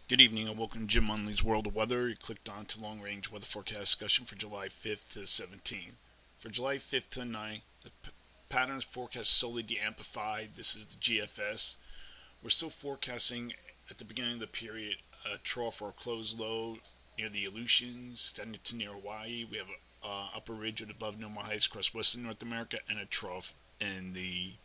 Good evening and welcome to Jim Munley's World of Weather. You clicked on to long range weather forecast discussion for July 5th to 17th. For July 5th to 9th, the patterns forecast solely de-amplified. This is the GFS. We're still forecasting at the beginning of the period a trough or a closed low near the Aleutians, extended to near Hawaii. We have an upper ridge with above normal heights across western North America and a trough in the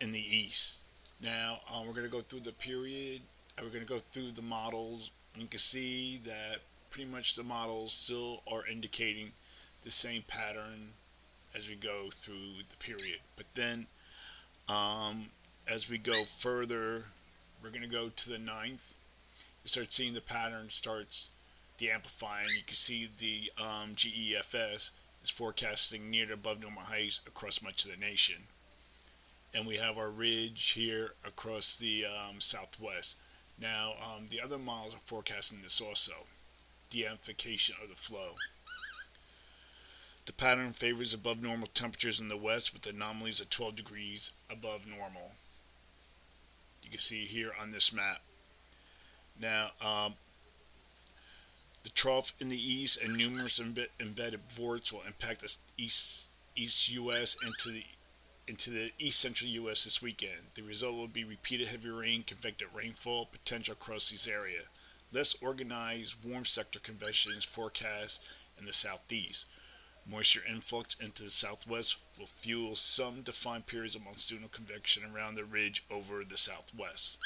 east. Now we're going to go through the period. We're going to go through the models. And you can see that pretty much the models still are indicating the same pattern as we go through the period. But then as we go further, we're going to go to the 9th. You start seeing the pattern starts de-amplifying. You can see the GEFS is forecasting near to above normal heights across much of the nation. And we have our ridge here across the southwest. Now, the other models are forecasting this also, de-amplification of the flow. The pattern favors above normal temperatures in the west with anomalies of 12 degrees above normal. You can see here on this map. Now, the trough in the east and numerous embedded vorts will impact the east U.S. into the east central U.S. this weekend. The result will be repeated heavy rain, convective rainfall potential across these areas. Less organized warm sector convections forecast in the southeast. Moisture influx into the southwest will fuel some defined periods of monsoonal convection around the ridge over the southwest.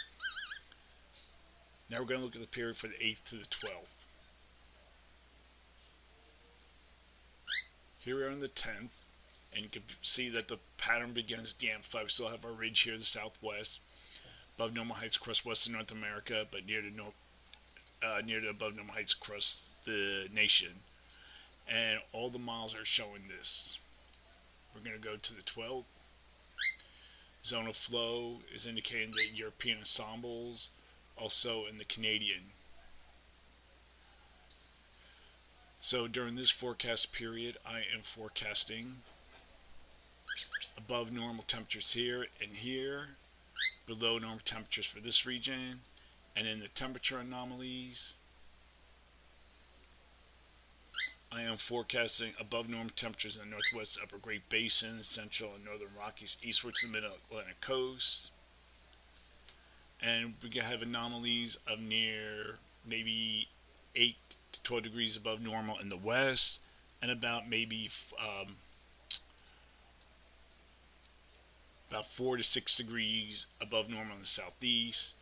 Now we're going to look at the period for the 8th to the 12th. Here we are on the 10th. And you can see that the pattern begins to de-amplify. We still have our ridge here in the southwest, above normal heights across western North America, but near to above normal heights across the nation. And all the models are showing this. We're going to go to the 12th. Zone of flow is indicating the European ensembles, also in the Canadian. So during this forecast period, I am forecasting above normal temperatures here and here, below normal temperatures for this region, and in the temperature anomalies, I am forecasting above normal temperatures in the northwest upper Great Basin, central and northern Rockies, eastward to the mid-Atlantic coast, and we can have anomalies of near maybe 8 to 12 degrees above normal in the west, and about maybe about 4 to 6 degrees above normal in the southeast,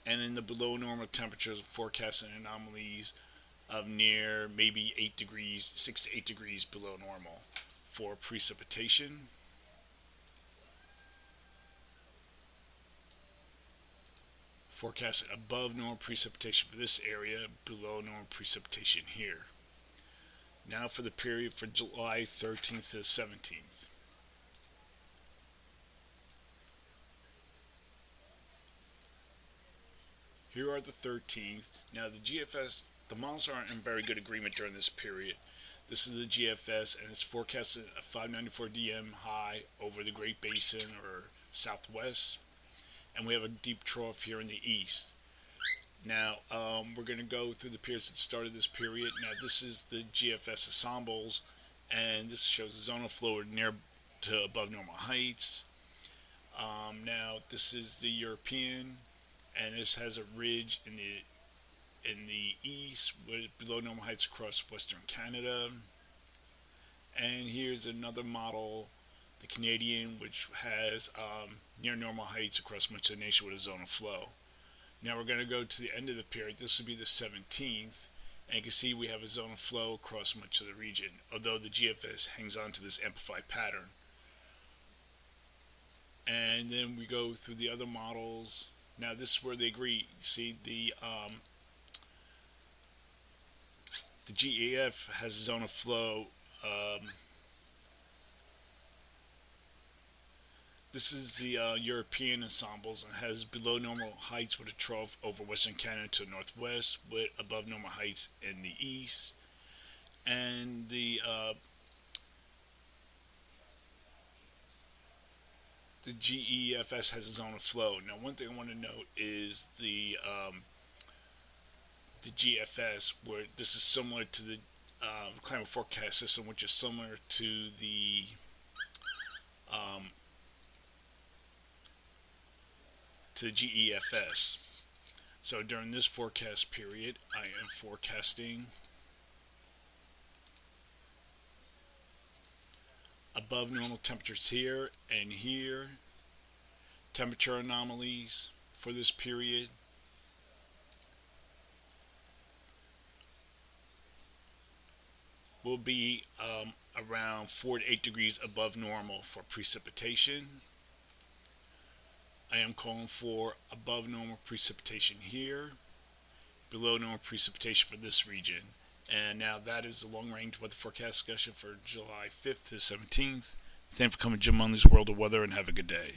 and in the below normal temperatures forecasting anomalies of near maybe 8 degrees, 6 to 8 degrees below normal. For precipitation, forecasting above normal precipitation for this area, below normal precipitation here. Now for the period for July 13th to 17th. Here are the 13th. Now the GFS, the models aren't in very good agreement during this period. This is the GFS and it's forecasted a 594 DM high over the Great Basin or southwest. And we have a deep trough here in the east. Now we're going to go through the periods that started this period. Now this is the GFS ensembles and this shows the zone of flow near to above normal heights. Now this is the European, and this has a ridge in the east with below normal heights across western Canada. And here's another model, the Canadian, which has near normal heights across much of the nation with a zone of flow. Now we're going to go to the end of the period. This will be the 17th, and you can see we have a zone of flow across much of the region, although the GFS hangs on to this amplified pattern. And then we go through the other models. Now this is where they agree. You see the GEF has a zone of flow. This is the European ensembles and has below normal heights with a trough over western Canada to the northwest with above normal heights in the east. And the GEFS has a zone of flow. Now one thing I want to note is the the GFS, where this is similar to the climate forecast system, which is similar to the GEFS. So during this forecast period, I am forecasting above normal temperatures here and here. Temperature anomalies for this period. Will be around 4 to 8 degrees above normal for precipitation. I am calling for above normal precipitation here, below normal precipitation for this region. And now that is the long range weather forecast discussion for July 5th to 17th. Thanks for coming to Jim Munley's World of Weather, and have a good day.